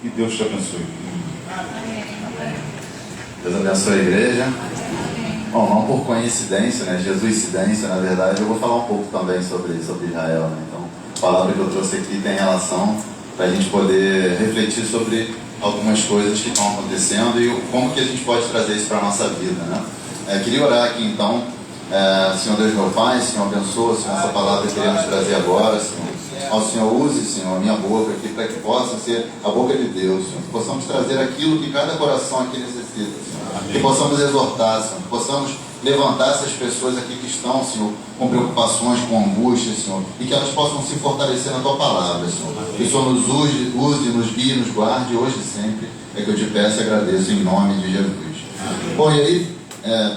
Que Deus te abençoe. Deus abençoe a igreja. Bom, não por coincidência, né? Jesuscidência, na verdade, eu vou falar um pouco também sobre Israel, né? Então, a palavra que eu trouxe aqui tem relação para a gente poder refletir sobre algumas coisas que estão acontecendo e como que a gente pode trazer isso para a nossa vida, né? Queria orar aqui então. Senhor Deus, meu Pai, Senhor, abençoa, Senhor, essa palavra que queremos trazer agora, Senhor. Ó Senhor, use, Senhor, a minha boca aqui para que possa ser a boca de Deus, Senhor. Que possamos trazer aquilo que cada coração aqui necessita, Senhor. Que possamos exortar, Senhor. Que possamos levantar essas pessoas aqui que estão, Senhor, com preocupações, com angústia, Senhor. E que elas possam se fortalecer na Tua palavra, Senhor. Que o Senhor nos use, nos guie, nos guarde hoje e sempre. É que eu te peço e agradeço em nome de Jesus. Bom, e aí,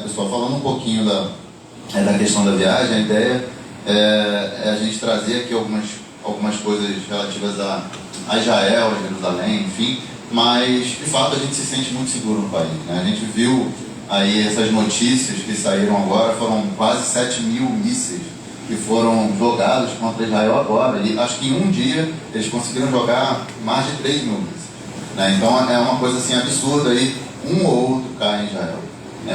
pessoal, falando um pouquinho da questão da viagem, a ideia é a gente trazer aqui algumas coisas relativas a Israel, a Jerusalém, enfim, mas de fato a gente se sente muito seguro no país, né? A gente viu aí essas notícias que saíram agora, foram quase 7 mil mísseis que foram jogados contra Israel agora, e acho que em um dia eles conseguiram jogar mais de 3 mil mísseis, né? Então é uma coisa assim absurda, aí um ou outro cai em Israel.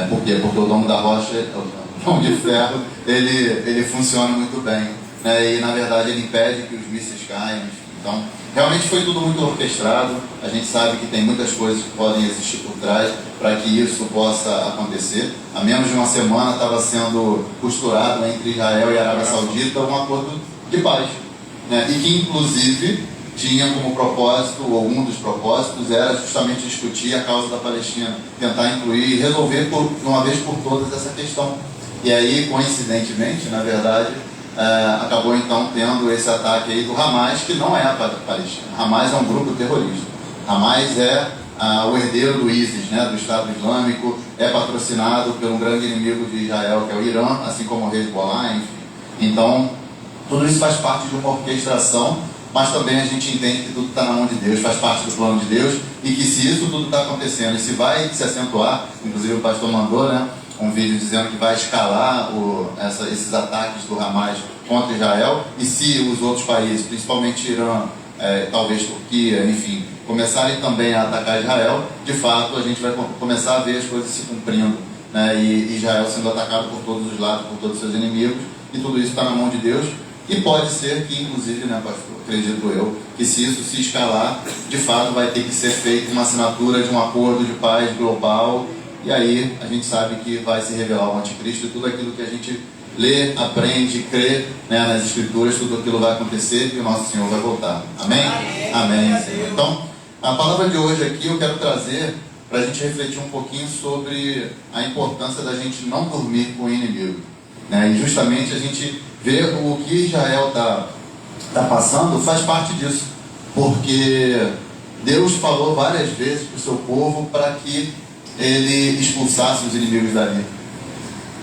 Por quê? Porque o domo da rocha, o domo de ferro, ele funciona muito bem, né? E na verdade ele impede que os mísseis caiam, enfim. Então realmente foi tudo muito orquestrado. A gente sabe que tem muitas coisas que podem existir por trás para que isso possa acontecer. Há menos de uma semana estava sendo costurado entre Israel e a Arábia Saudita um acordo de paz, né? E que inclusive tinha como propósito, ou um dos propósitos, era justamente discutir a causa da Palestina, tentar incluir e resolver de uma vez por todas essa questão. E aí, coincidentemente, na verdade, acabou então tendo esse ataque aí do Hamas, que não é a Palestina. Hamas é um grupo terrorista. Hamas é o herdeiro do ISIS, né, do Estado Islâmico, é patrocinado pelo grande inimigo de Israel, que é o Irã, assim como o Hezbollah, enfim. Então, tudo isso faz parte de uma orquestração, mas também a gente entende que tudo está na mão de Deus, faz parte do plano de Deus, e que se isso tudo está acontecendo, e se vai se acentuar, inclusive o pastor mandou, né, um vídeo dizendo que vai escalar esses ataques do Hamas contra Israel, e se os outros países, principalmente Irã, talvez Turquia, enfim, começarem também a atacar Israel, de fato a gente vai começar a ver as coisas se cumprindo, né, e Israel sendo atacado por todos os lados, por todos os seus inimigos, e tudo isso está na mão de Deus. E pode ser que, inclusive, né, pastor, acredito eu, que se isso se escalar, de fato vai ter que ser feita uma assinatura de um acordo de paz global, e aí a gente sabe que vai se revelar o anticristo, e tudo aquilo que a gente lê, aprende, crê, né, nas escrituras, tudo aquilo vai acontecer e o nosso Senhor vai voltar. Amém? Amém, Senhor. Então, a palavra de hoje aqui eu quero trazer para a gente refletir um pouquinho sobre a importância da gente não dormir com o inimigo, né? E justamente a gente ver o que Israel está passando faz parte disso, porque Deus falou várias vezes para o seu povo para que ele expulsasse os inimigos dali.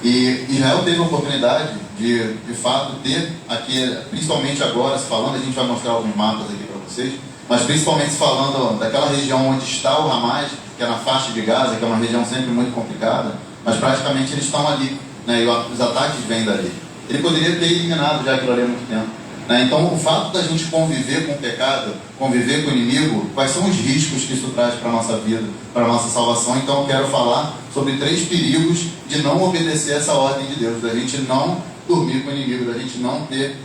E Israel teve a oportunidade de fato ter aqui, principalmente agora se falando, a gente vai mostrar alguns mapas aqui para vocês, mas principalmente falando daquela região onde está o Hamas, que é na faixa de Gaza, que é uma região sempre muito complicada, mas praticamente eles estão ali, né, e os ataques vêm dali. Ele poderia ter eliminado já aquilo ali há muito tempo, né? Então o fato da gente conviver com o pecado, conviver com o inimigo, quais são os riscos que isso traz para a nossa vida, para a nossa salvação? Então eu quero falar sobre 3 perigos de não obedecer essa ordem de Deus, da gente não dormir com o inimigo, da gente não ter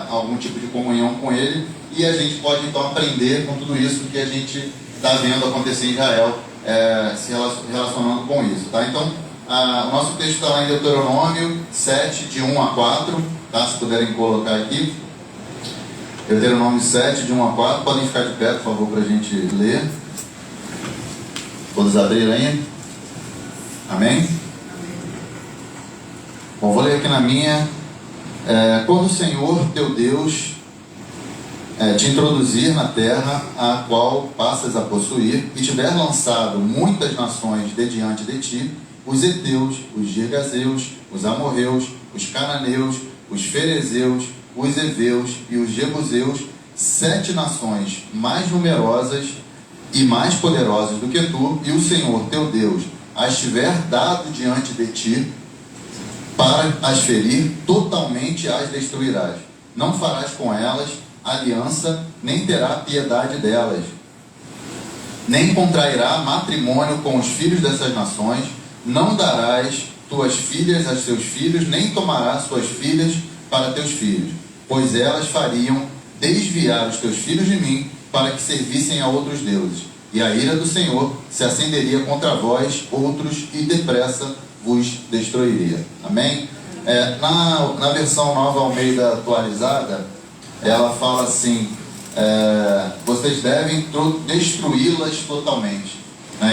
algum tipo de comunhão com ele, e a gente pode então aprender com tudo isso que a gente está vendo acontecer em Israel, se relacionando com isso, tá? Então o nosso texto está lá em Deuteronômio 7, de 1 a 4, tá? Se puderem colocar aqui. Deuteronômio 7, de 1 a 4. Podem ficar de pé, por favor, para a gente ler. Todos abrirem aí. Amém? Bom, vou ler aqui na minha. Quando o Senhor, teu Deus, te introduzir na terra a qual passas a possuir, e tiver lançado muitas nações de diante de ti, os heteus, os girgazeus, os amorreus, os cananeus, os ferezeus, os heveus e os jebuseus, 7 nações mais numerosas e mais poderosas do que tu, e o Senhor teu Deus as tiver dado diante de ti, para as ferir, totalmente as destruirás. Não farás com elas aliança, nem terá piedade delas. nem contrairá matrimônio com os filhos dessas nações, não darás tuas filhas a seus filhos, nem tomarás suas filhas para teus filhos, pois elas fariam desviar os teus filhos de mim, para que servissem a outros deuses. E a ira do Senhor se acenderia contra vós outros, e depressa vos destruiria. Amém? Na versão Nova Almeida atualizada, ela fala assim: vocês devem destruí-las totalmente.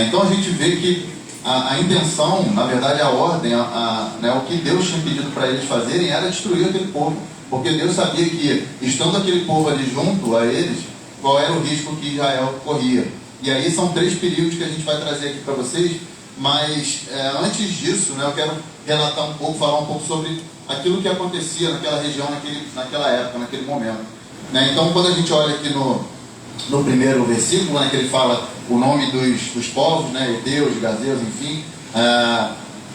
Então a gente vê que a intenção, na verdade a ordem, o que Deus tinha pedido para eles fazerem era destruir aquele povo, porque Deus sabia que, estando aquele povo ali junto a eles, qual era o risco que Israel corria. E aí são 3 períodos que a gente vai trazer aqui para vocês, mas antes disso, eu quero relatar um pouco, falar um pouco sobre aquilo que acontecia naquela região, naquela época, naquele momento. Então, quando a gente olha aqui no primeiro versículo, que ele fala o nome dos povos, Eteus, Gazeus, enfim,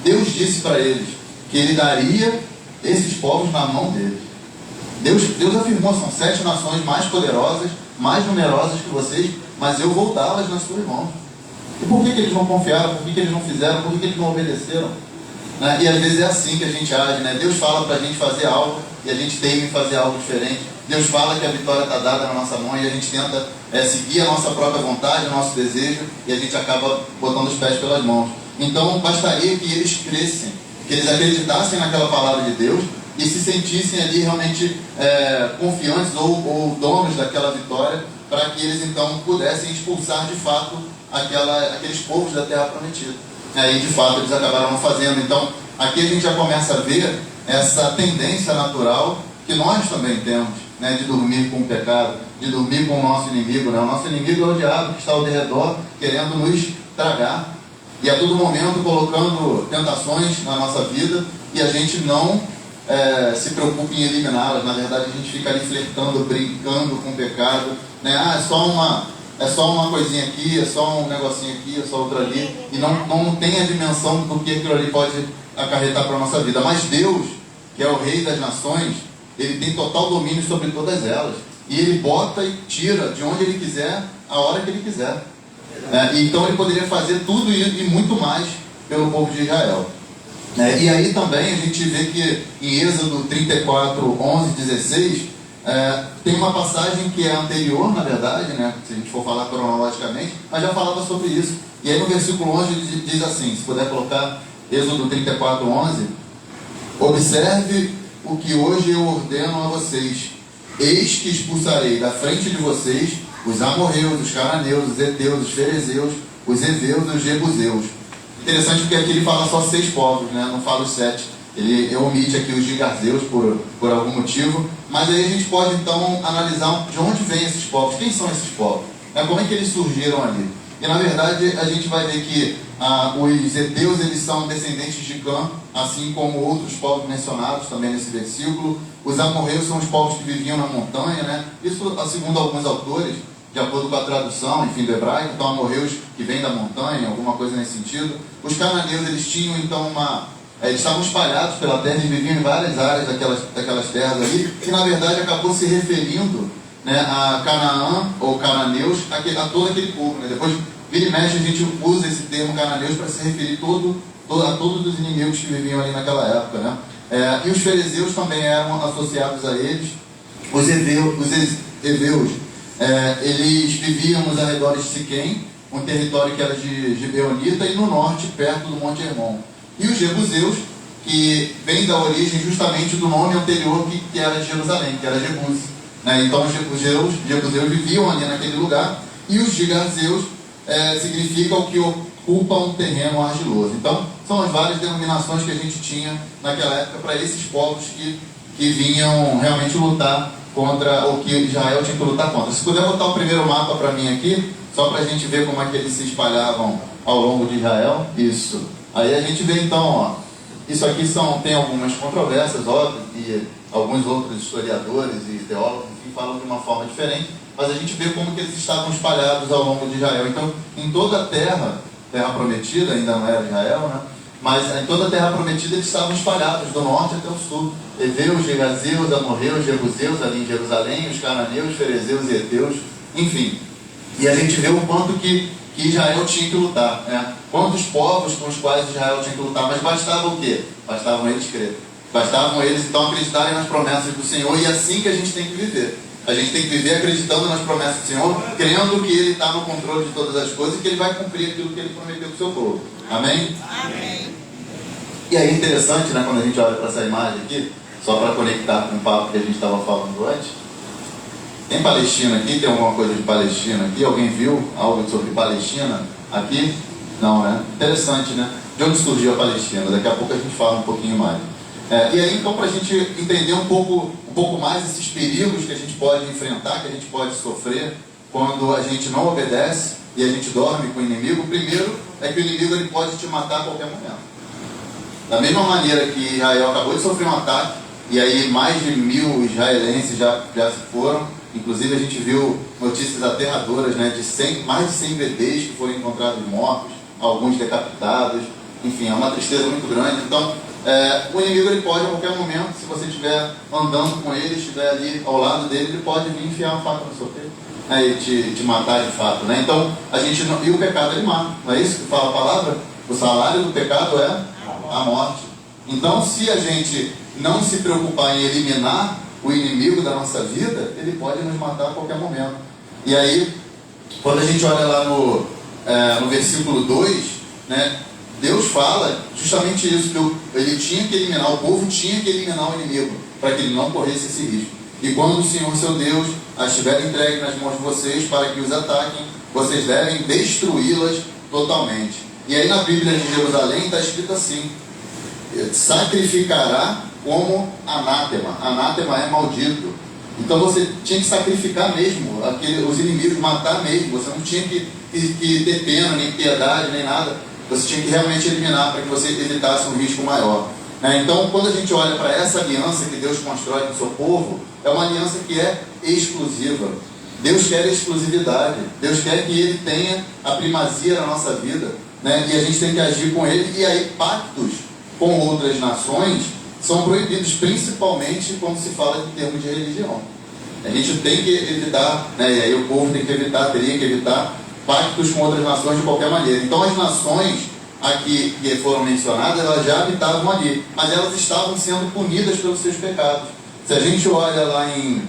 Deus disse para eles que ele daria esses povos na mão deles. Deus afirmou: são 7 nações mais poderosas, mais numerosas que vocês, mas eu vou dá-las nas suas mãos. E por que eles não confiaram? Por que eles não fizeram? Por que eles não obedeceram? E às vezes é assim que a gente age, Deus fala para a gente fazer algo e a gente teima em fazer algo diferente. Deus fala que a vitória está dada na nossa mão e a gente tenta seguir a nossa própria vontade, o nosso desejo, e a gente acaba botando os pés pelas mãos. Então bastaria que eles crescem, que eles acreditassem naquela palavra de Deus e se sentissem ali realmente confiantes ou donos daquela vitória, para que eles então pudessem expulsar de fato aqueles povos da terra prometida. E de fato eles acabaram não fazendo. Então aqui a gente já começa a ver essa tendência natural que nós também temos, de dormir com o pecado, de dormir com o nosso inimigo. O nosso inimigo é o diabo, que está ao redor querendo nos tragar, e a todo momento colocando tentações na nossa vida, e a gente não se preocupa em eliminá-las. Na verdade a gente fica ali flertando, brincando com o pecado, é só uma coisinha aqui, é só um negocinho aqui, é só outro ali, e não tem a dimensão do que aquilo ali pode acarretar para a nossa vida. Mas Deus, que é o Rei das nações, ele tem total domínio sobre todas elas, e ele bota e tira de onde ele quiser, a hora que ele quiser. Então ele poderia fazer tudo e muito mais pelo povo de Israel. E aí também a gente vê que em Êxodo 34, 11, 16, tem uma passagem que é anterior, na verdade, se a gente for falar cronologicamente, mas já falava sobre isso. E aí no versículo 11 ele diz assim, se puder colocar Êxodo 34, 11: observe o que hoje eu ordeno a vocês: eis que expulsarei da frente de vocês os amorreus, os cananeus, os heteus, os ferezeus, os heveus e os jebuseus. Interessante porque aqui ele fala só 6 povos, não fala os 7. Ele omite aqui os gigazeus por algum motivo, mas aí a gente pode então analisar de onde vêm esses povos, quem são esses povos, como é que eles surgiram ali. E na verdade a gente vai ver que os heteus, eles são descendentes de Cã, assim como outros povos mencionados também nesse versículo. Os amorreus são os povos que viviam na montanha, isso segundo alguns autores, de acordo com a tradução, enfim, do hebraico. Então amorreus que vêm da montanha, alguma coisa nesse sentido. Os cananeus, eles tinham então eles estavam espalhados pela terra e viviam em várias áreas daquelas terras ali, que na verdade acabou se referindo a Canaã ou cananeus, a todo aquele povo. Depois, vira e mexe, a gente usa esse termo cananeus para se referir a todos os inimigos que viviam ali naquela época. E os ferezeus também eram associados a eles. Os heveus, eles viviam nos arredores de Siquém, um território que era de Gibeonita, e no norte, perto do Monte Hermon. E os jebuseus, que vem da origem justamente do nome anterior que era de Jerusalém, que era Jebus. Então os jebuseus viviam ali naquele lugar, e os gigazeus significam que ocupam um terreno argiloso. Então são as várias denominações que a gente tinha naquela época para esses povos que vinham realmente lutar contra o que Israel tinha que lutar contra. Se puder botar o primeiro mapa para mim aqui, só para a gente ver como é que eles se espalhavam ao longo de Israel. Isso. Aí a gente vê então, isso aqui tem algumas controvérsias, óbvio, e alguns outros historiadores e teólogos, enfim, falam de uma forma diferente, mas a gente vê como que eles estavam espalhados ao longo de Israel. Então, em toda a terra prometida, ainda não era Israel, mas em toda a terra prometida eles estavam espalhados, do norte até o sul. Heveus, gigazeus, amorreus, jebuseus, ali em Jerusalém, os cananeus, ferezeus e heteus, enfim. E a gente vê o quanto que que Israel tinha que lutar, né? Quantos povos com os quais Israel tinha que lutar, mas bastava o quê? Bastavam eles crer. Bastavam eles então acreditarem nas promessas do Senhor, e é assim que a gente tem que viver. A gente tem que viver acreditando nas promessas do Senhor, crendo que Ele está no controle de todas as coisas e que Ele vai cumprir aquilo que Ele prometeu para o seu povo. Amém? Amém. E aí é interessante, né, quando a gente olha para essa imagem aqui, só para conectar com o papo que a gente estava falando antes. Tem Palestina aqui? Tem alguma coisa de Palestina aqui? Alguém viu algo sobre Palestina aqui? Não, né? Interessante, né? De onde surgiu a Palestina? Daqui a pouco a gente fala um pouquinho mais. E aí, então, para a gente entender um pouco mais esses perigos que a gente pode enfrentar, que a gente pode sofrer quando a gente não obedece e a gente dorme com o inimigo, primeiro é que o inimigo ele pode te matar a qualquer momento. Da mesma maneira que Israel acabou de sofrer um ataque, e aí mais de 1000 israelenses já se foram. Inclusive a gente viu notícias aterradoras, né, de mais de 100 bebês que foram encontrados mortos, alguns decapitados. Enfim, é uma tristeza muito grande. Então, o inimigo ele pode a qualquer momento, se você estiver andando com ele, estiver ali ao lado dele, ele pode vir enfiar uma faca no seu peito, né, e te matar de fato, né? Então, e o pecado ele mata, não é isso que fala a palavra? O salário do pecado é a morte. Então, se a gente não se preocupar em eliminar o inimigo da nossa vida, ele pode nos matar a qualquer momento. E aí, quando a gente olha lá no versículo 2, né, Deus fala justamente isso, que ele tinha que eliminar, o povo tinha que eliminar o inimigo, para que ele não corresse esse risco. E quando o Senhor, seu Deus, as tiver entregue nas mãos de vocês para que os ataquem, vocês devem destruí-las totalmente. E aí na Bíblia de Jerusalém está escrito assim: sacrificará como anátema. Anátema é maldito. Então você tinha que sacrificar mesmo os inimigos, matar mesmo. Você não tinha que ter pena, nem piedade, nem nada. Você tinha que realmente eliminar para que você evitasse um risco maior. Então, quando a gente olha para essa aliança que Deus constrói com o seu povo, é uma aliança que é exclusiva. Deus quer exclusividade. Deus quer que Ele tenha a primazia na nossa vida, né? E a gente tem que agir com Ele. E aí, pactos com outras nações são proibidos, principalmente quando se fala em termos de religião. A gente tem que evitar, né? E aí o povo tem que evitar, teria que evitar pactos com outras nações de qualquer maneira. Então as nações aqui que foram mencionadas, elas já habitavam ali, mas elas estavam sendo punidas pelos seus pecados. Se a gente olha lá em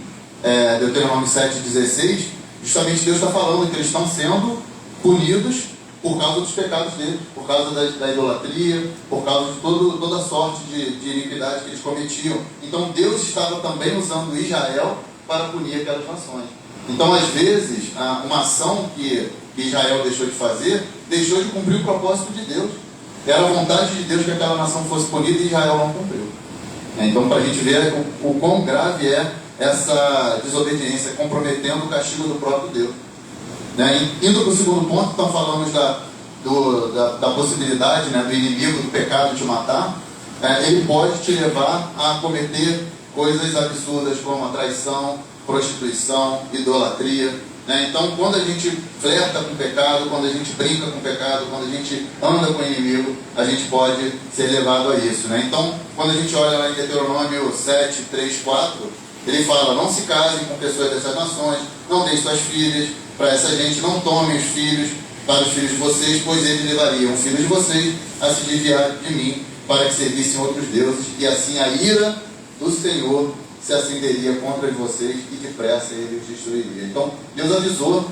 Deuteronômio 7,16, justamente Deus está falando que eles estão sendo punidos por causa dos pecados deles, por causa da idolatria, por causa de toda sorte de iniquidade que eles cometiam. Então Deus estava também usando Israel para punir aquelas nações. Então, às vezes, uma ação que Israel deixou de fazer, deixou de cumprir o propósito de Deus. Era a vontade de Deus que aquela nação fosse punida e Israel não cumpriu. Então, para a gente ver o quão grave é essa desobediência, comprometendo o castigo do próprio Deus. Indo para o segundo ponto, então falamos da possibilidade, né, do inimigo, do pecado te matar. Ele pode te levar a cometer coisas absurdas como a traição, prostituição, idolatria. Então, quando a gente flerta com o pecado, quando a gente brinca com o pecado, quando a gente anda com o inimigo, a gente pode ser levado a isso. Então, quando a gente olha lá em Deuteronômio 7, 3, 4, ele fala: não se casem com pessoas dessas nações, não deem suas filhas para essa gente, não tomem os filhos para os filhos de vocês, pois eles levariam os filhos de vocês a se desviar de mim, para que servissem outros deuses, e assim a ira do Senhor se acenderia contra vocês e depressa ele os destruiria. Então, Deus avisou: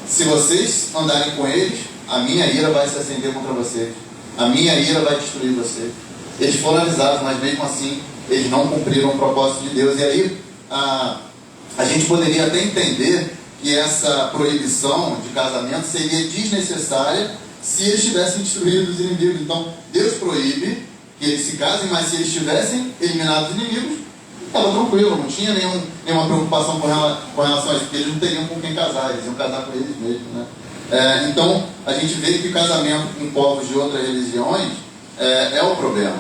se vocês andarem com eles, a minha ira vai se acender contra vocês, a minha ira vai destruir vocês. Eles foram avisados, mas mesmo assim eles não cumpriram o propósito de Deus. E aí a gente poderia até entender que essa proibição de casamento seria desnecessária se eles tivessem destruído os inimigos. Então Deus proíbe que eles se casem, mas se eles tivessem eliminado os inimigos, estava tranquilo, não tinha nenhuma preocupação com relação a isso, porque eles não teriam com quem casar, eles iam casar com eles mesmos, né? Então a gente vê que o casamento com povos de outras religiões é o problema,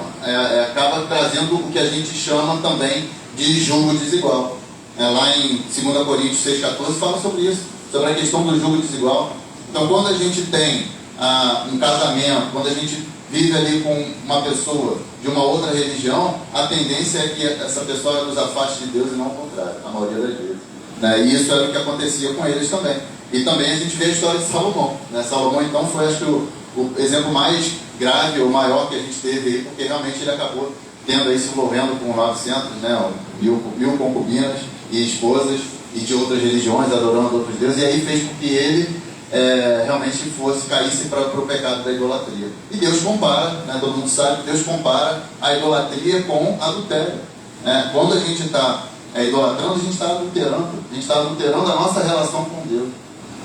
acaba trazendo o que a gente chama também de julgo desigual. Lá em 2 Coríntios 6,14 fala sobre isso, sobre a questão do julgo desigual. Então, quando a gente tem um casamento, quando a gente vive ali com uma pessoa de uma outra religião, a tendência é que essa pessoa nos afaste de Deus e não o contrário, a maioria das vezes. E isso era o que acontecia com eles também. E também a gente vê a história de Salomão, né? Salomão, então, foi, acho que, o exemplo mais grave ou maior que a gente teve aí, porque realmente ele acabou tendo aí, se envolvendo com 900, né, mil concubinas e esposas e de outras religiões, adorando outros deuses, e aí fez com que ele realmente caísse para o pecado da idolatria. E Deus compara, né, todo mundo sabe que Deus compara a idolatria com adultério. Né? Quando a gente está idolatrando, a gente está adulterando. A gente está adulterando a nossa relação com Deus.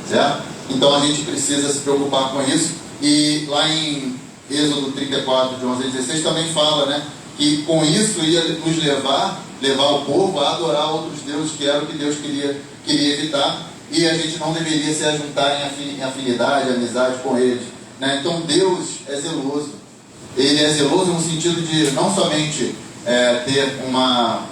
Certo? Então a gente precisa se preocupar com isso. E lá em Êxodo 34, de 11 a 16, também fala, né, que com isso ia nos levar o povo a adorar outros deuses, que era o que Deus queria evitar. E a gente não deveria se ajuntar em afinidade, amizade com eles. Né? Então Deus é zeloso. Ele é zeloso no sentido de não somente ter uma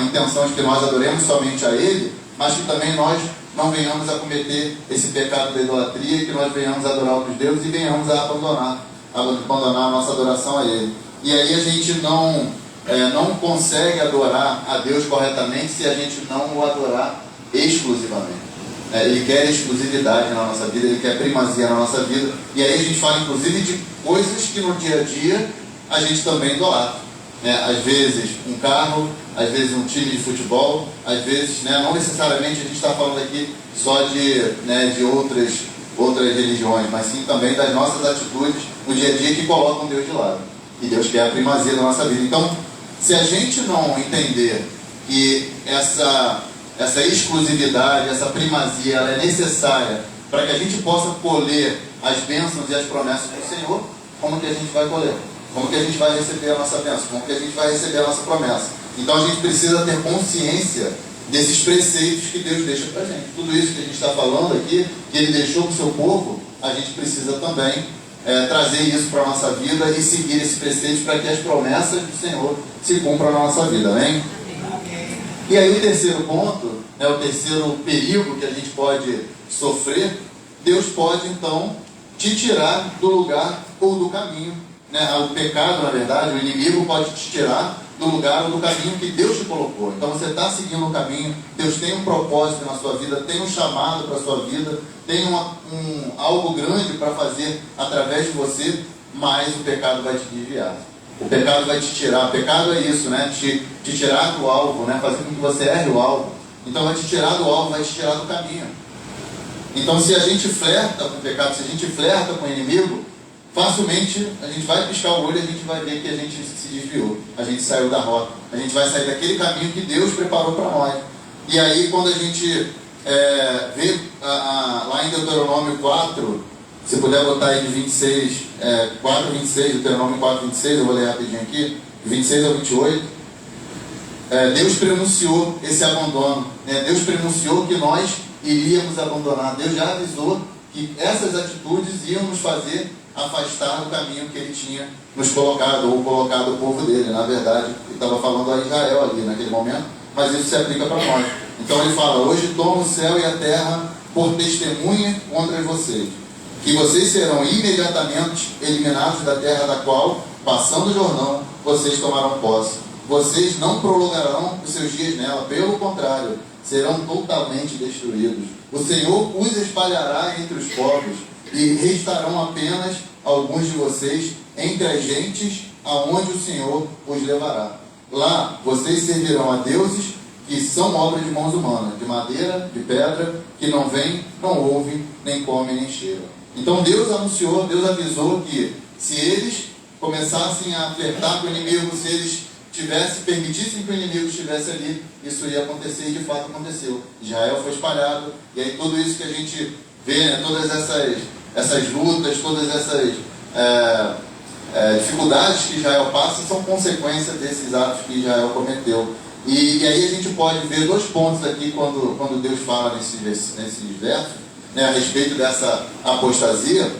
intenção de que nós adoremos somente a Ele, mas que também nós não venhamos a cometer esse pecado da idolatria, que nós venhamos a adorar outros deuses e venhamos a abandonar a nossa adoração a Ele. E aí a gente não consegue adorar a Deus corretamente se a gente não o adorar exclusivamente. Ele quer exclusividade na nossa vida, Ele quer primazia na nossa vida. E aí a gente fala inclusive de coisas que no dia a dia a gente também idolatra. Às vezes um carro, às vezes um time de futebol, às vezes, não necessariamente a gente está falando aqui só de outras religiões, mas sim também das nossas atitudes no dia a dia que colocam Deus de lado. E Deus quer a primazia da nossa vida. Então, se a gente não entender que essa exclusividade, essa primazia, ela é necessária para que a gente possa colher as bênçãos e as promessas do Senhor, como que a gente vai colher? Como que a gente vai receber a nossa bênção? Como que a gente vai receber a nossa promessa? Então a gente precisa ter consciência desses preceitos que Deus deixa para a gente. Tudo isso que a gente está falando aqui, que Ele deixou para o seu povo, a gente precisa também trazer isso para a nossa vida e seguir esses preceitos para que as promessas do Senhor se cumpram na nossa vida, amém? E aí o terceiro ponto, o terceiro perigo que a gente pode sofrer, Deus pode então te tirar do lugar ou do caminho. O pecado, na verdade, o inimigo pode te tirar do lugar ou do caminho que Deus te colocou. Então você está seguindo um caminho, Deus tem um propósito na sua vida, tem um chamado para a sua vida, tem algo grande para fazer através de você, mas o pecado vai te desviar. O pecado vai te tirar. O pecado é isso, te tirar do alvo, fazer com que você erre o alvo. Então vai te tirar do alvo, vai te tirar do caminho. Então se a gente flerta com o pecado, se a gente flerta com o inimigo, facilmente a gente vai piscar o olho e a gente vai ver que a gente se desviou, a gente saiu da rota, a gente vai sair daquele caminho que Deus preparou para nós. E aí quando a gente vê lá em Deuteronômio 4, se puder botar aí de 26, 4 a 26, Deuteronômio 4 a 26, eu vou ler rapidinho aqui, de 26 a 28, Deus prenunciou esse abandono, Deus prenunciou que nós iríamos abandonar, Deus já avisou que essas atitudes iam nos fazer afastar do caminho que Ele tinha nos colocado, ou colocado o povo dele. Na verdade, Ele estava falando a Israel ali naquele momento, mas isso se aplica para nós. Então Ele fala: hoje tomo o céu e a terra por testemunha contra vocês, que vocês serão imediatamente eliminados da terra da qual, passando o Jordão, vocês tomarão posse. Vocês não prolongarão os seus dias nela, pelo contrário, serão totalmente destruídos. O Senhor os espalhará entre os povos, e restarão apenas alguns de vocês entre as gentes aonde o Senhor os levará. Lá vocês servirão a deuses que são obra de mãos humanas, de madeira, de pedra, que não veem, não ouvem, nem comem, nem cheiram. Então Deus anunciou, Deus avisou que se eles começassem a flertar com o inimigo, se eles permitissem que o inimigo estivesse ali, isso ia acontecer, e de fato aconteceu. Israel foi espalhado, e aí tudo isso que a gente vê, todas essas lutas, todas essas dificuldades que Israel passa são consequência desses atos que Israel cometeu. E aí a gente pode ver dois pontos aqui quando Deus fala nesses versos, a respeito dessa apostasia,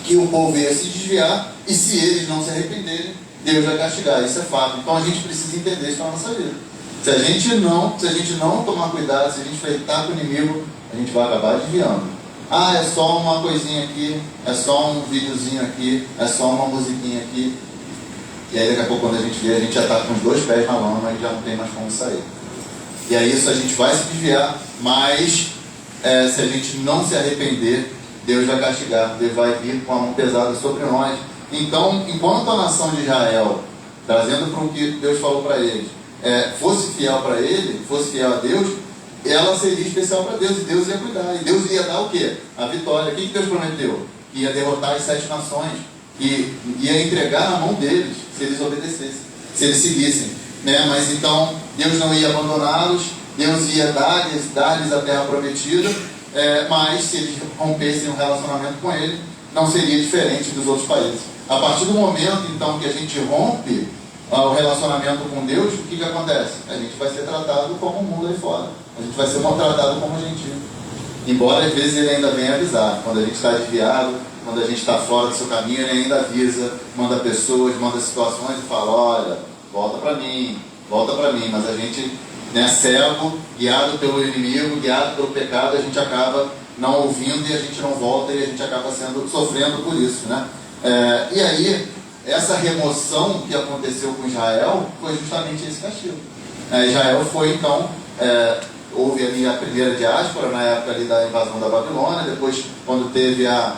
que o povo ia se desviar, e se eles não se arrependerem, Deus vai castigar. Isso é fato. Então a gente precisa entender isso na nossa vida. Se a gente não tomar cuidado, se a gente flertar com o inimigo, a gente vai acabar desviando. É só uma coisinha aqui, é só um videozinho aqui, é só uma musiquinha aqui. E aí daqui a pouco, quando a gente vê, a gente já está com os dois pés na lama e já não tem mais como sair. E aí isso a gente vai se desviar, mas se a gente não se arrepender, Deus vai castigar, Deus vai vir com a mão pesada sobre nós. Então, enquanto a nação de Israel, trazendo para o que Deus falou para eles, fosse fiel para ele, fosse fiel a Deus, ela seria especial para Deus, e Deus ia cuidar, e Deus ia dar o quê? A vitória. O que Deus prometeu? Que ia derrotar as 7 nações, que ia entregar na mão deles, se eles obedecessem, se eles seguissem, né? Mas então, Deus não ia abandoná-los, Deus ia dar-lhes a terra prometida, mas se eles rompessem um relacionamento com ele, não seria diferente dos outros países. A partir do momento, então, que a gente rompe o relacionamento com Deus, o que acontece? A gente vai ser tratado como o mundo aí fora. A gente vai ser tratado como gentil. Embora às vezes ele ainda venha avisar. Quando a gente está desviado, quando a gente está fora do seu caminho, ele ainda avisa, manda pessoas, manda situações e fala: olha, volta para mim. Mas a gente, cego, guiado pelo inimigo, guiado pelo pecado, a gente acaba não ouvindo e a gente não volta e a gente acaba sofrendo por isso, né? E aí, essa remoção que aconteceu com Israel foi justamente esse castigo. Israel foi então, houve ali a primeira diáspora na época ali da invasão da Babilônia, depois quando teve a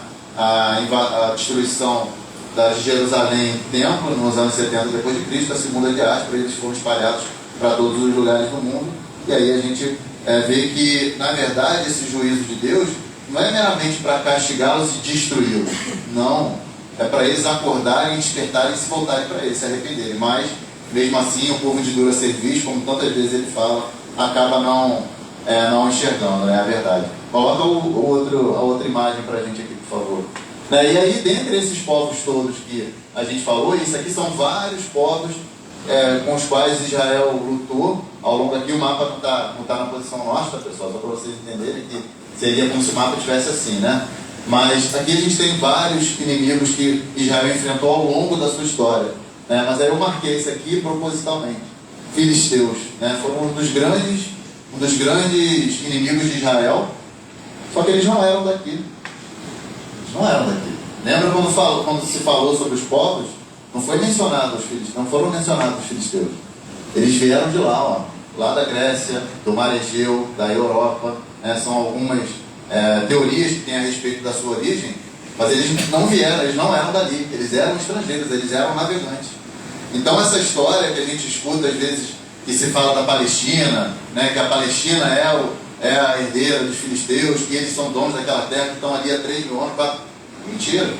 destruição de Jerusalém e templo nos anos 70 depois de Cristo, a segunda diáspora, eles foram espalhados para todos os lugares do mundo. E aí a gente vê que, na verdade, esse juízo de Deus não é meramente para castigá-los e destruí-los, não, é para eles acordarem, despertarem e se voltarem para ele, se arrependerem. Mas mesmo assim o povo de dura serviço, como tantas vezes ele fala, acaba não enxergando, é a verdade. Coloca a outra imagem para a gente aqui, por favor. E aí, dentre esses povos todos que a gente falou, isso aqui são vários povos com os quais Israel lutou. Ao longo aqui, o mapa não tá na posição nossa, pessoal, só para vocês entenderem que seria como se o mapa estivesse assim, né? Mas aqui a gente tem vários inimigos que Israel enfrentou ao longo da sua história, né? Mas aí eu marquei isso aqui propositalmente. Filisteus, né? Foram um dos grandes inimigos de Israel, só que eles não eram daqui. Eles não eram daqui. Lembra quando se falou sobre os povos? Não foram mencionados os filisteus. Eles vieram de lá, lá da Grécia, do Mar Egeu, da Europa, né? São algumas teorias que têm a respeito da sua origem, mas eles não vieram, eles não eram dali, eles eram estrangeiros, eles eram navegantes. Então essa história que a gente escuta às vezes, que se fala da Palestina, né? Que a Palestina é a herdeira dos filisteus, que eles são donos daquela terra, que estão ali há 3 mil anos, mentira.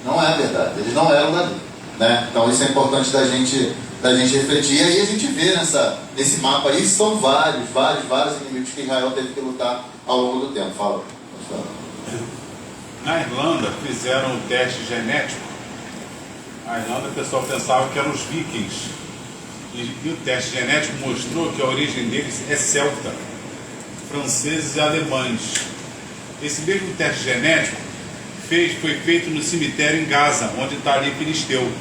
Não é verdade, eles não eram dali, né? Então isso é importante da gente refletir. E aí a gente vê nesse mapa aí, são vários inimigos que Israel teve que lutar ao longo do tempo. Fala. Na Irlanda fizeram um teste genético. A Irlanda, o pessoal pensava que eram os vikings, e o teste genético mostrou que a origem deles é celta, franceses e alemães. Esse mesmo teste genético foi feito no cemitério em Gaza, onde está ali Filisteu.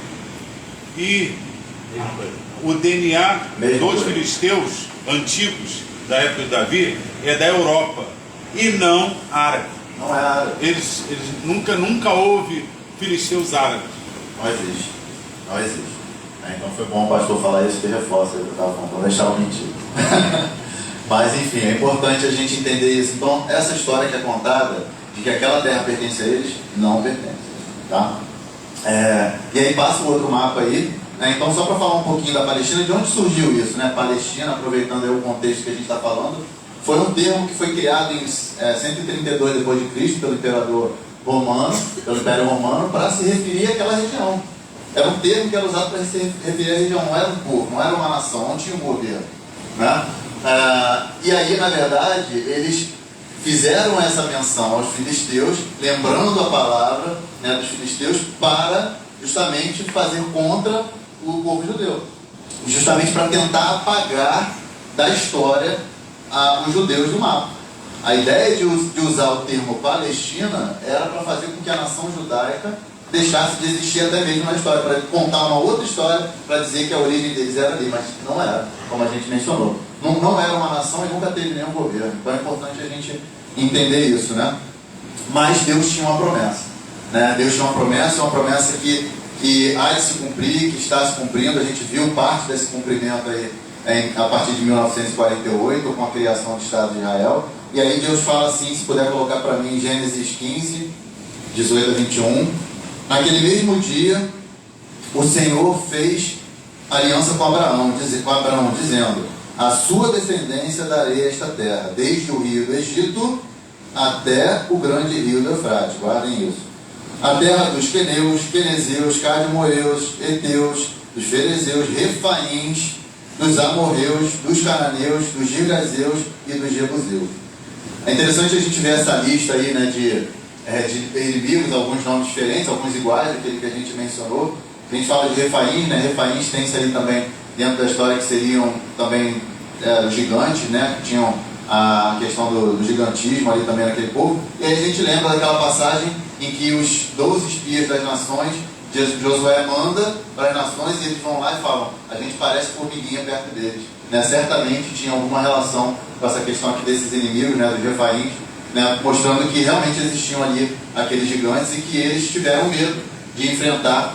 E o DNA dos filisteus antigos, da época de Davi, é da Europa, e não árabe. Não é árabe. Eles nunca houve filisteus árabes. Não existe. Então foi bom o pastor falar isso, que reforça o que eu estava falando, para deixar o mentir. Mas enfim, é importante a gente entender isso. Então, essa história que é contada, de que aquela terra pertence a eles, não pertence, tá? E aí passa o outro mapa aí, né? Então só para falar um pouquinho da Palestina, de onde surgiu isso, né? Palestina, aproveitando aí o contexto que a gente está falando, foi um termo que foi criado em 132 depois de Cristo pelo imperador romano, pelo Império Romano, para se referir àquela região. Era um termo que era usado para se referir à região, não era um povo, não era uma nação, não tinha um governo, né? E aí, na verdade, eles fizeram essa menção aos filisteus, lembrando a palavra, né, dos filisteus, para justamente fazer contra o povo judeu, justamente para tentar apagar da história os judeus do mapa. A ideia de usar o termo Palestina era para fazer com que a nação judaica deixasse de existir até mesmo na história, para contar uma outra história, para dizer que a origem deles era ali, mas não era, como a gente mencionou. Não era uma nação e nunca teve nenhum governo. Então é importante a gente entender isso, né? Mas Deus tinha uma promessa, né? Deus tinha uma promessa que há de se cumprir, que está se cumprindo. A gente viu parte desse cumprimento aí a partir de 1948, com a criação do Estado de Israel, E aí Deus fala assim, se puder colocar para mim, Gênesis 15, 18 a 21. Naquele mesmo dia, o Senhor fez aliança com Abraão, dizendo: a sua descendência darei esta terra, desde o rio do Egito até o grande rio do Eufrates. Guardem isso. A terra dos queneus, quenezeus, cadmoeus, heteus, dos ferezeus, refaíns, dos amorreus, dos cananeus, dos girgazeus e dos jebuseus. É interessante a gente ver essa lista aí, né, de inimigos, alguns nomes diferentes, alguns iguais, aquele que a gente mencionou. A gente fala de refaíns, né? Refaíns tem isso ali também dentro da história, que seriam também os gigantes, né? Que tinham a questão do gigantismo ali também naquele povo. E aí a gente lembra daquela passagem em que os 12 espias das nações, Josué manda para as nações e eles vão lá e falam: a gente parece formiguinha perto deles, né? Certamente tinha alguma relação com essa questão aqui desses inimigos, né? Dos refaíns, né? Mostrando que realmente existiam ali aqueles gigantes e que eles tiveram medo de enfrentar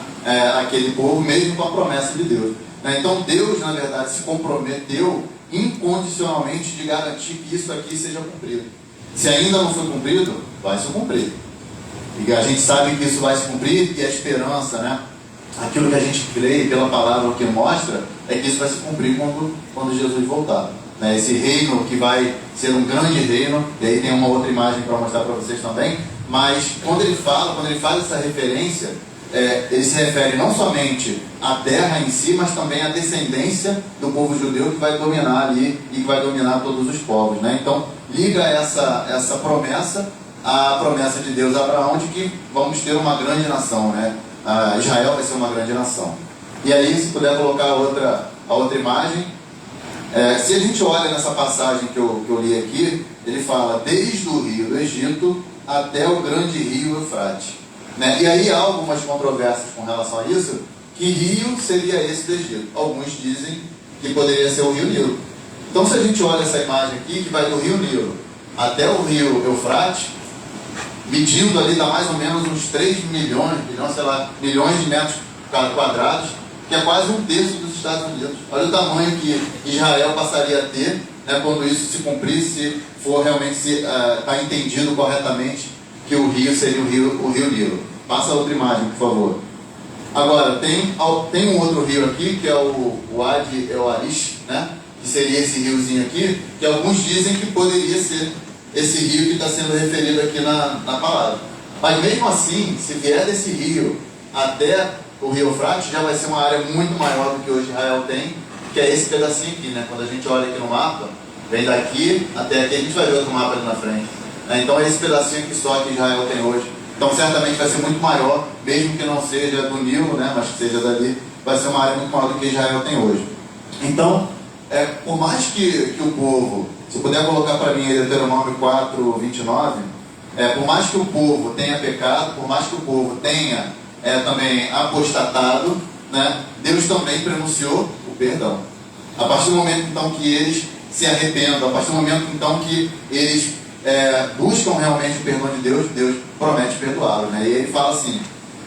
aquele povo, mesmo com a promessa de Deus, né? Então Deus, na verdade, se comprometeu incondicionalmente de garantir que isso aqui seja cumprido. Se ainda não foi cumprido, vai se cumprir. E a gente sabe que isso vai se cumprir, e a esperança, né? Aquilo que a gente crê pela palavra, o que mostra, é que isso vai se cumprir quando Jesus voltar, né? Esse reino que vai ser um grande reino, e aí tem uma outra imagem para mostrar para vocês também, mas quando ele faz essa referência, ele se refere não somente à terra em si, mas também à descendência do povo judeu que vai dominar ali e que vai dominar todos os povos, né? Então, liga essa promessa à promessa de Deus a Abraão de que vamos ter uma grande nação, né? Israel vai ser uma grande nação. E aí, se puder colocar a outra imagem, se a gente olha nessa passagem que eu li aqui, ele fala desde o rio do Egito até o grande rio Eufrates, né? E aí há algumas controvérsias com relação a isso. Que rio seria esse do Egito? Alguns dizem que poderia ser o rio Nilo. Então, se a gente olha essa imagem aqui, que vai do rio Nilo até o rio Eufrates, medindo ali dá mais ou menos uns 3 milhões de metros quadrados, que é quase um terço dos Estados Unidos. Olha o tamanho que Israel passaria a ter, né, quando isso se cumprir, se for realmente tá entendido corretamente que o rio seria o rio Nilo. Passa a outra imagem, por favor. Agora, tem um outro rio aqui, que é o Wadi El-Arish, né? Que seria esse riozinho aqui, que alguns dizem que poderia ser esse rio que está sendo referido aqui na palavra. Mas mesmo assim, se vier desse rio até o rio Eufrates, já vai ser uma área muito maior do que hoje Israel tem, que é esse pedacinho aqui, né? Quando a gente olha aqui no mapa, vem daqui até aqui, a gente vai ver outro mapa ali na frente. Então é esse pedacinho aqui só que Israel tem hoje. Então certamente vai ser muito maior, mesmo que não seja do Nilo, né, mas que seja dali, vai ser uma área muito maior do que Israel tem hoje. Então, por mais que o povo, se puder colocar para mim Deuteronômio 4, 29, por mais que o povo tenha pecado, por mais que o povo tenha também apostatado, né, Deus também pronunciou o perdão. A partir do momento então que eles se arrependam, a partir do momento então que eles buscam realmente o perdão de Deus, Deus promete perdoá-los, né? E ele fala assim: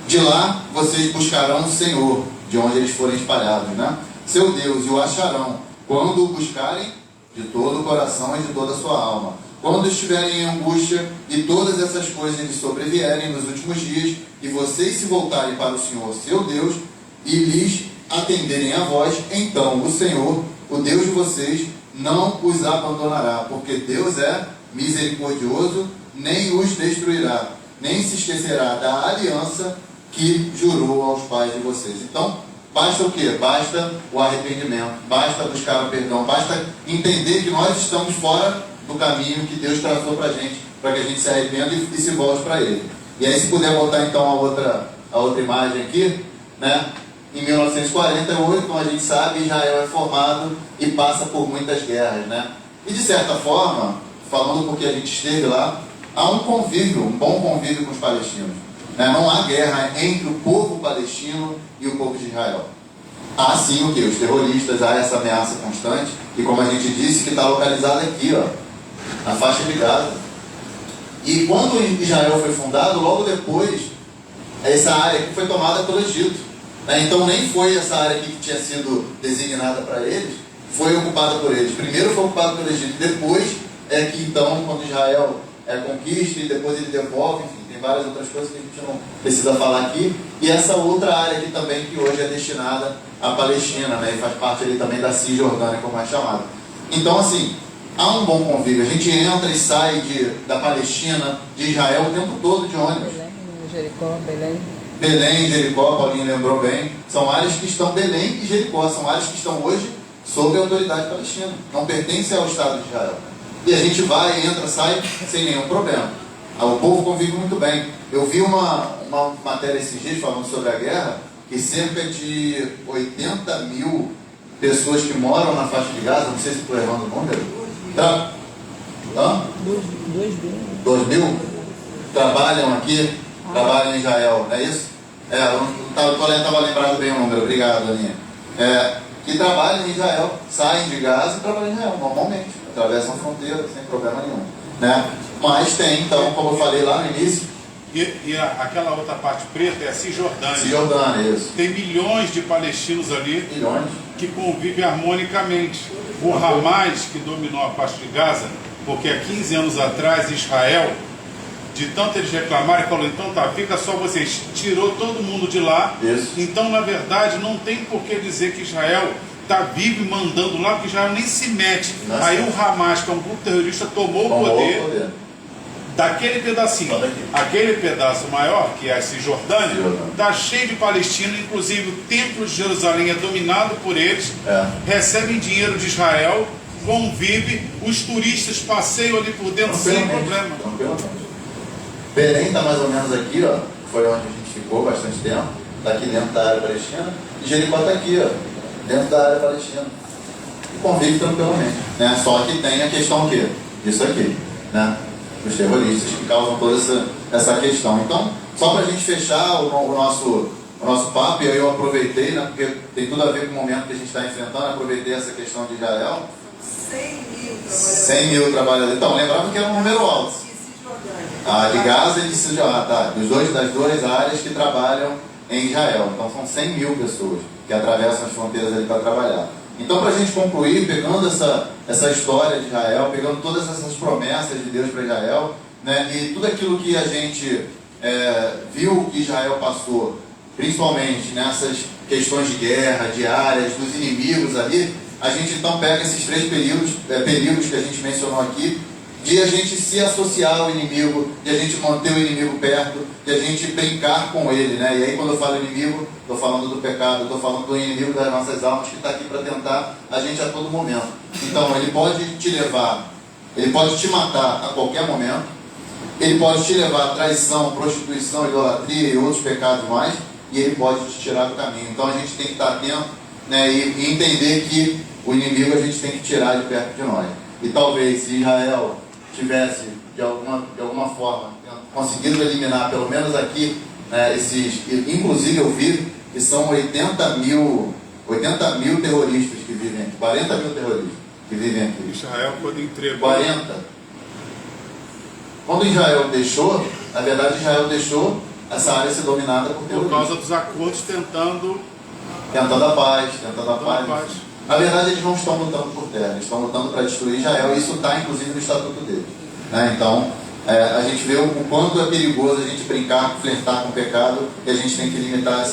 de lá vocês buscarão o Senhor, de onde eles forem espalhados, né? Seu Deus, e o acharão, quando o buscarem de todo o coração e de toda a sua alma. Quando estiverem em angústia e todas essas coisas lhes sobrevierem nos últimos dias, e vocês se voltarem para o Senhor, seu Deus, e lhes atenderem a vós, então o Senhor, o Deus de vocês, não os abandonará, porque Deus é misericordioso, nem os destruirá, nem se esquecerá da aliança que jurou aos pais de vocês. Então, basta o quê? Basta o arrependimento, basta buscar o perdão, basta entender que nós estamos fora do caminho que Deus traçou para que a gente se arrependa e se volte para Ele. E aí, se puder voltar então a outra imagem aqui, né? Em 1948, como a gente sabe, Israel é formado e passa por muitas guerras, né? E de certa forma, falando porque a gente esteve lá, há um convívio, um bom convívio com os palestinos, né? Não há guerra entre o povo palestino e o povo de Israel. Há sim o que? Os terroristas, há essa ameaça constante, e como a gente disse, que está localizada aqui, ó, na faixa de Gaza. E quando Israel foi fundado, logo depois, essa área aqui foi tomada pelo Egito, né? Então nem foi essa área aqui que tinha sido designada para eles, foi ocupada por eles. Primeiro foi ocupada pelo Egito, depois é que então, quando Israel conquista e depois ele devolve, enfim, tem várias outras coisas que a gente não precisa falar aqui. E essa outra área aqui também, que hoje é destinada à Palestina, né? E faz parte ali também da Cisjordânia, como é chamado. Então, assim, há um bom convívio. A gente entra e sai da Palestina, de Israel, o tempo todo de ônibus. Belém, Jericó, Belém. Belém, Jericó, Paulinho lembrou bem, são áreas que estão, Belém e Jericó, são áreas que estão hoje sob a autoridade palestina, não pertencem ao Estado de Israel. E a gente vai, entra, sai, sem nenhum problema. O povo convive muito bem. Eu vi uma matéria esses dias falando sobre a guerra, que cerca de 80 mil pessoas que moram na faixa de Gaza, não sei se estou errando o número, 2 mil trabalham aqui, trabalham em Israel, não é isso? Eu estava lembrado bem o número, obrigado, Aninha. Que trabalham em Israel, saem de Gaza e trabalham em Israel, normalmente, atravessam a fronteira, sem problema nenhum. Né? Mas tem, então, como eu falei lá no início, e aquela outra parte preta é a Cisjordânia. Cisjordânia, isso. Tem milhões de palestinos ali Milhões. que convivem harmonicamente. O Hamas, que dominou a faixa de Gaza, porque há 15 anos atrás Israel, de tanto eles reclamarem, falou, então tá, fica só vocês, tirou todo mundo de lá. Isso. Então, na verdade, não tem por que dizer que Israel está vivo e mandando lá, porque Israel nem se mete. Nossa. Aí o Hamas, que é um grupo terrorista, tomou o poder daquele pedacinho. Aquele pedaço maior, que é a Cisjordânia, está cheio de palestinos, inclusive o templo de Jerusalém é dominado por eles, recebem dinheiro de Israel, convive, os turistas passeiam ali por dentro sem problema. Belém está mais ou menos aqui, ó, foi onde a gente ficou bastante tempo, está aqui dentro da área palestina, e Jericó está aqui, ó, dentro da área palestina. E convive tranquilamente, né? Só que tem a questão aqui, isso aqui, né? Os terroristas que causam toda essa questão. Então, só para a gente fechar o nosso papo, e eu aproveitei, né, porque tem tudo a ver com o momento que a gente está enfrentando, aproveitei essa questão de Israel. 100 mil trabalhadores. Então, lembrava que era um número alto. De Gaza e de Cisjordânia, das duas áreas que trabalham em Israel. Então, são 100 mil pessoas que atravessam as fronteiras ali para trabalhar. Então, para a gente concluir, pegando essa história de Israel, pegando todas essas promessas de Deus para Israel, né, e tudo aquilo que a gente viu que Israel passou, principalmente nessas questões de guerra, diárias, dos inimigos ali, a gente então pega esses 3 períodos que a gente mencionou aqui, de a gente se associar ao inimigo, de a gente manter o inimigo perto, de a gente brincar com ele, né? E aí quando eu falo inimigo, estou falando do pecado, estou falando do inimigo das nossas almas que está aqui para tentar a gente a todo momento. Então ele pode te levar, ele pode te matar a qualquer momento, ele pode te levar a traição, prostituição, idolatria e outros pecados mais, e ele pode te tirar do caminho. Então a gente tem que estar atento, né? E entender que o inimigo a gente tem que tirar de perto de nós. E talvez se Israel tivesse, de alguma forma, conseguido eliminar, pelo menos aqui, inclusive eu vi que são 80 mil terroristas que vivem aqui, 40 mil terroristas que vivem aqui. Israel, quando entregou... 40. Quando Israel deixou, na verdade Israel deixou essa área ser dominada por terroristas. Por causa dos acordos tentando a paz. Na verdade, eles não estão lutando por terra, eles estão lutando para destruir Israel, e isso está, inclusive, no estatuto deles. Né? Então, a gente vê o quanto é perigoso a gente brincar, flertar com o pecado, e a gente tem que limitar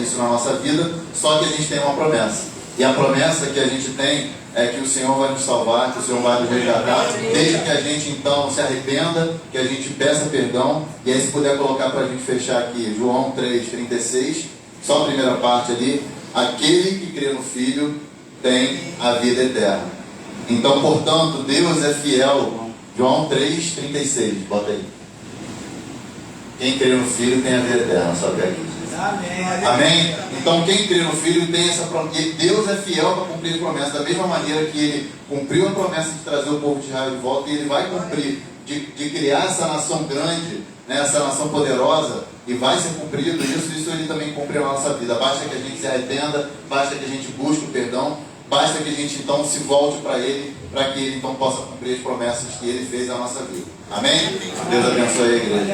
isso na nossa vida, só que a gente tem uma promessa. E a promessa que a gente tem é que o Senhor vai nos salvar, que o Senhor vai nos resgatar, desde que a gente, então, se arrependa, que a gente peça perdão, e aí se puder colocar para a gente fechar aqui, João 3,36, só a primeira parte ali, aquele que crê no Filho tem a vida eterna. Então, portanto, Deus é fiel. João 3,36, bota aí. Quem crê no Filho tem a vida eterna, sabe aqui. Amém? Então, quem crê no Filho tem essa promessa. Deus é fiel para cumprir a promessa, da mesma maneira que Ele cumpriu a promessa de trazer o povo de Israel de volta, e Ele vai cumprir de criar essa nação grande, né, essa nação poderosa, e vai ser cumprido isso Ele também cumpre na nossa vida. Basta que a gente se arrependa, basta que a gente busque o perdão, basta que a gente então se volte para Ele, para que Ele então possa cumprir as promessas que Ele fez na nossa vida. Amém? Deus abençoe a igreja.